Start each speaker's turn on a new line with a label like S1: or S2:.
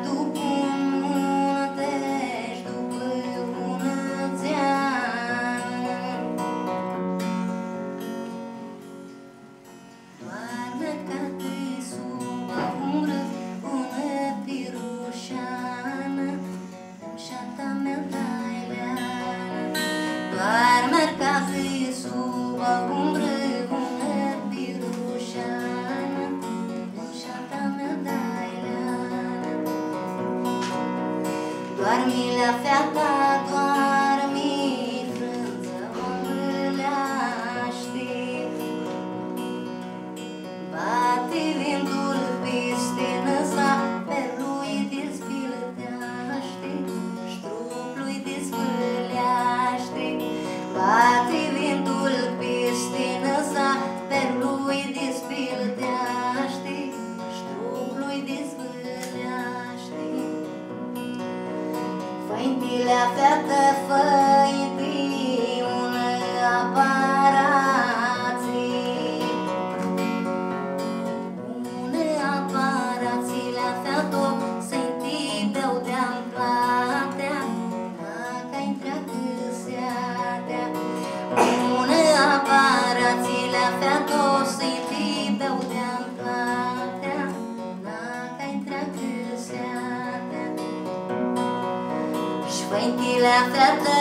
S1: după munte și după unățeană. Doarme cate sub o umbră bună pirușeană, șanta mea taileană. Doarme cate sub o umbră bună pirușeană, șanta mea taileană. Doarmi la feata, doarmi, frânță ombrele aștept. Bate vântul peste năsa, perlui dezbilăteaște, ștruplui dezvâleaște. Bate vântul peste năsa, perlui dezbilăteaște, ștruplui dezvâleaște. Făintilea feată, făintii ună aparații. Ună aparații la feată, să-i beau de-am platea, dacă-i întreagă seatea. Ună aparații la feată, să-i beau de-am platea, dacă-i întreagă seatea. Și făintilea feată,